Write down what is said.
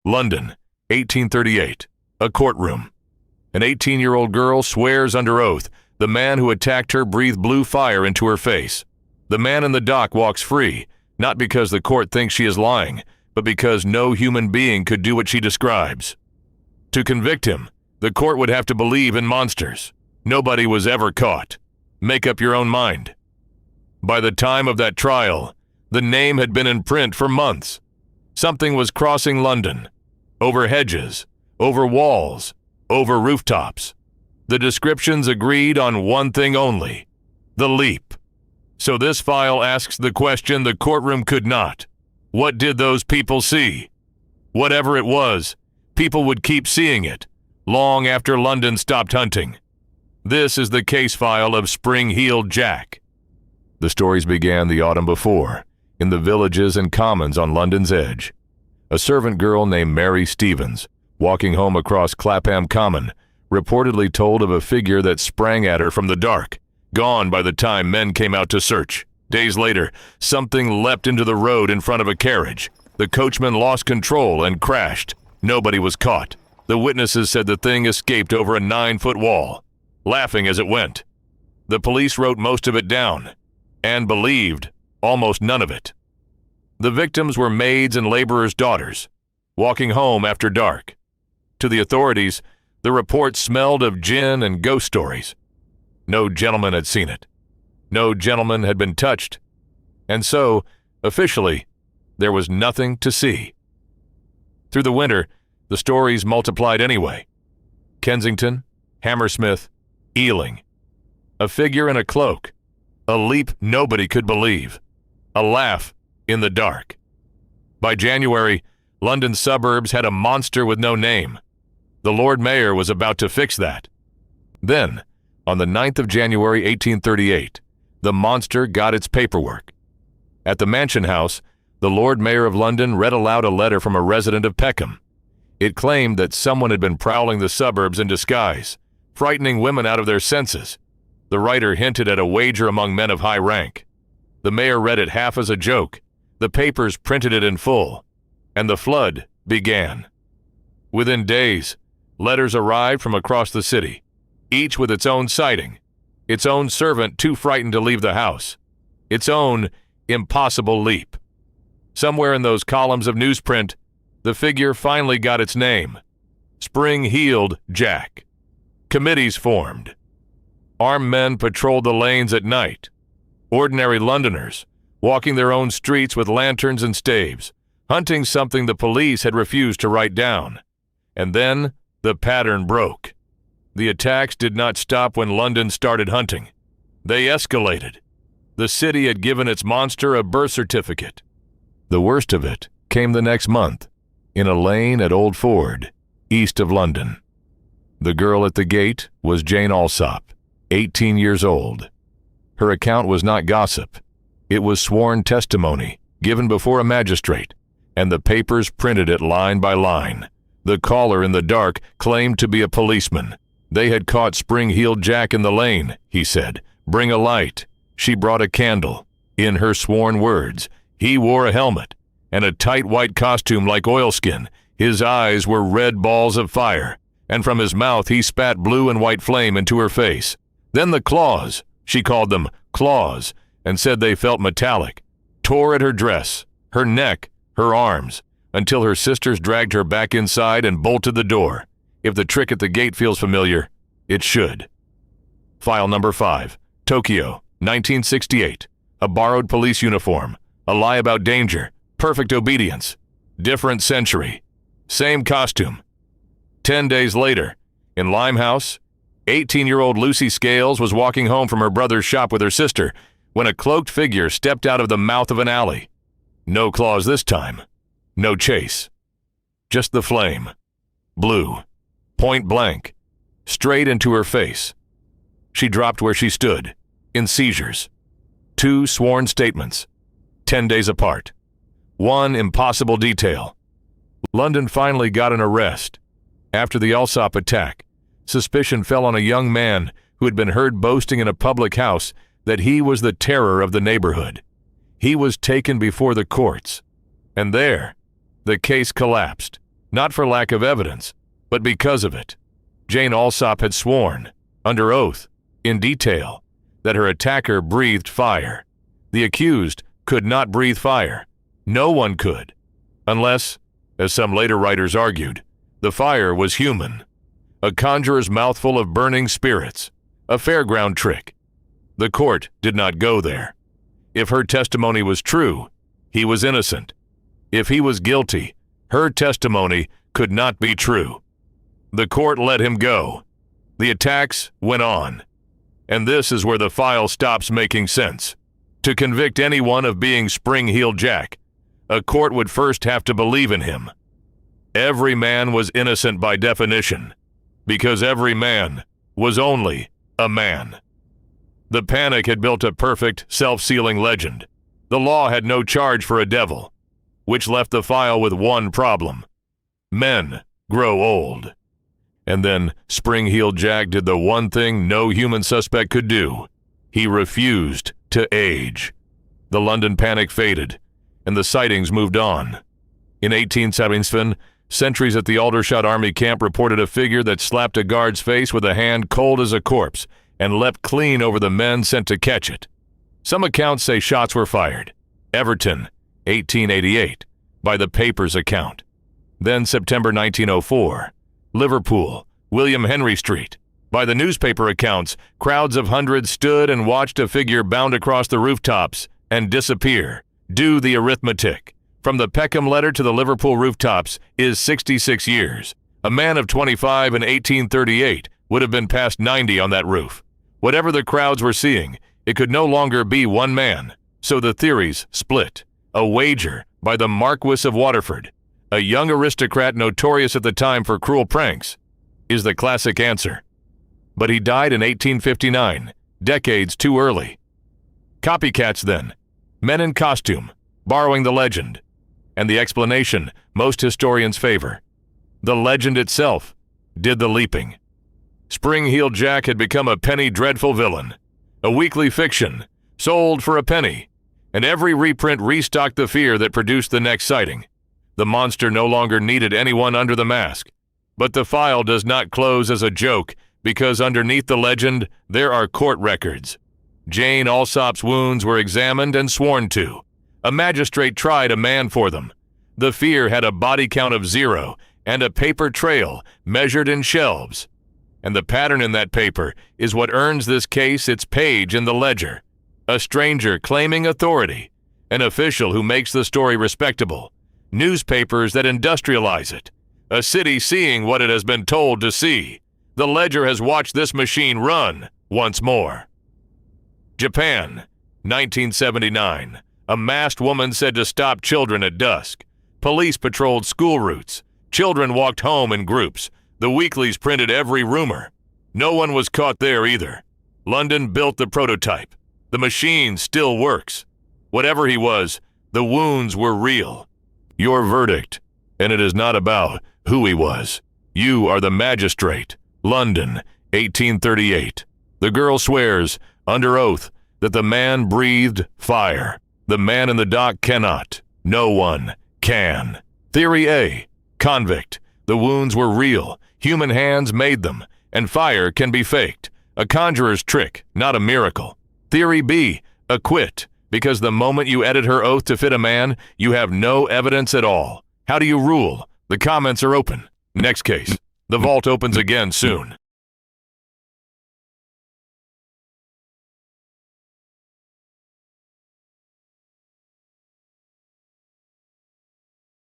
London, 1838. A courtroom. An 18-year-old girl swears under oath the man who attacked her breathed blue fire into her face. The man in the dock walks free, not because the court thinks she is lying, but because no human being could do what she describes. To convict him, the court would have to believe in monsters. Nobody was ever caught. Make up your own mind. By the time of that trial, the name had been in print for months. Something was crossing London. Over hedges, over walls, over rooftops. The descriptions agreed on one thing only: the leap. So this file asks the question the courtroom could not. What did those people see? Whatever it was, people would keep seeing it, long after London stopped hunting. This is the case file of Spring-Heeled Jack. The stories began the autumn before, in the villages and commons on London's edge. A servant girl named Mary Stevens, walking home across Clapham Common, reportedly told of a figure that sprang at her from the dark, gone by the time men came out to search. Days later, something leapt into the road in front of a carriage. The coachman lost control and crashed. Nobody was caught. The witnesses said the thing escaped over a 9-foot wall, laughing as it went. The police wrote most of it down, and believed almost none of it. The victims were maids and laborers' daughters, walking home after dark. To the authorities, the report smelled of gin and ghost stories. No gentleman had seen it. No gentleman had been touched. And so, officially, there was nothing to see. Through the winter, the stories multiplied anyway. Kensington, Hammersmith, Ealing. A figure in a cloak. A leap nobody could believe. A laugh in the dark. By January, London suburbs had a monster with no name. The Lord Mayor was about to fix that. Then, on the 9th of January 1838, the monster got its paperwork. At the Mansion House, the Lord Mayor of London read aloud a letter from a resident of Peckham. It claimed that someone had been prowling the suburbs in disguise, frightening women out of their senses. The writer hinted at a wager among men of high rank. The mayor read it half as a joke. The papers printed it in full, and the flood began. Within days, letters arrived from across the city, each with its own sighting, its own servant too frightened to leave the house, its own impossible leap. Somewhere in those columns of newsprint, the figure finally got its name: Spring-Heeled Jack. Committees formed. Armed men patrolled the lanes at night. Ordinary Londoners, walking their own streets with lanterns and staves, hunting something the police had refused to write down. And then the pattern broke. The attacks did not stop when London started hunting. They escalated. The city had given its monster a birth certificate. The worst of it came the next month, in a lane at Old Ford, east of London. The girl at the gate was Jane Alsop, 18 years old. Her account was not gossip. It was sworn testimony, given before a magistrate, and the papers printed it line by line. The caller in the dark claimed to be a policeman. They had caught Spring-Heeled Jack in the lane, he said. Bring a light. She brought a candle. In her sworn words, he wore a helmet and a tight white costume like oilskin. His eyes were red balls of fire, and from his mouth he spat blue and white flame into her face. Then the claws, she called them claws, and said they felt metallic, tore at her dress, her neck, her arms, until her sisters dragged her back inside and bolted the door. If the trick at the gate feels familiar, it should. File number 5, Tokyo, 1968. A borrowed police uniform, a lie about danger, perfect obedience. Different century. Same costume. 10 days later, in Limehouse, 18-year-old Lucy Scales was walking home from her brother's shop with her sister when a cloaked figure stepped out of the mouth of an alley. No claws this time. No chase. Just the flame. Blue. Point blank. Straight into her face. She dropped where she stood, in seizures. 2 sworn statements, 10 days apart. 1 impossible detail. London finally got an arrest. After the Alsop attack, suspicion fell on a young man who had been heard boasting in a public house that he was the terror of the neighborhood. He was taken before the courts, and there, the case collapsed. not for lack of evidence, but because of it. Jane Alsop had sworn, under oath, in detail, that her attacker breathed fire. The accused could not breathe fire. No one could, unless, as some later writers argued, the fire was human. A conjurer's mouthful of burning spirits, a fairground trick. The court did not go there. If her testimony was true, he was innocent. If he was guilty, her testimony could not be true. The court let him go. The attacks went on. And this is where the file stops making sense. To convict anyone of being Spring-Heeled Jack, a court would first have to believe in him. Every man was innocent by definition, because every man was only a man. The panic had built a perfect, self-sealing legend. The law had no charge for a devil, which left the file with one problem. Men grow old. And then Spring-Heeled Jack did the one thing no human suspect could do. He refused to age. The London panic faded, and the sightings moved on. In 1877, sentries at the Aldershot Army camp reported a figure that slapped a guard's face with a hand cold as a corpse and leapt clean over the men sent to catch it. Some accounts say shots were fired. Everton, 1888, by the paper's account. Then September 1904. Liverpool, William Henry Street. By the newspaper accounts, crowds of hundreds stood and watched a figure bound across the rooftops and disappear. Do the arithmetic. From the Peckham letter to the Liverpool rooftops is 66 years. A man of 25 in 1838 would have been past 90 on that roof. Whatever the crowds were seeing, it could no longer be one man. So the theories split. A wager by the Marquis of Waterford, a young aristocrat notorious at the time for cruel pranks, is the classic answer. But he died in 1859, decades too early. Copycats then, men in costume, borrowing the legend, and the explanation most historians favor. The legend itself did the leaping. Spring-Heeled Jack had become a penny dreadful villain, a weekly fiction, sold for a penny, and every reprint restocked the fear that produced the next sighting. The monster no longer needed anyone under the mask. But the file does not close as a joke, because underneath the legend, there are court records. Jane Alsop's wounds were examined and sworn to. A magistrate tried a man for them. The fear had a body count of 0 and a paper trail measured in shelves. And the pattern in that paper is what earns this case its page in the ledger. A stranger claiming authority, an official who makes the story respectable, newspapers that industrialize it, a city seeing what it has been told to see. The ledger has watched this machine run once more. Japan, 1979. A masked woman said to stop children at dusk. Police patrolled school routes. Children walked home in groups. The weeklies printed every rumor. No one was caught there either. London built the prototype. The machine still works. Whatever he was, the wounds were real. Your verdict, and it is not about who he was. You are the magistrate. London, 1838. The girl swears, under oath, that the man breathed fire. The man in the dock cannot. No one can. Theory A, convict. The wounds were real. Human hands made them, and fire can be faked. A conjurer's trick, not a miracle. Theory B, acquit. Because the moment you edit her oath to fit a man, you have no evidence at all. How do you rule? The comments are open. Next case. The vault opens again soon.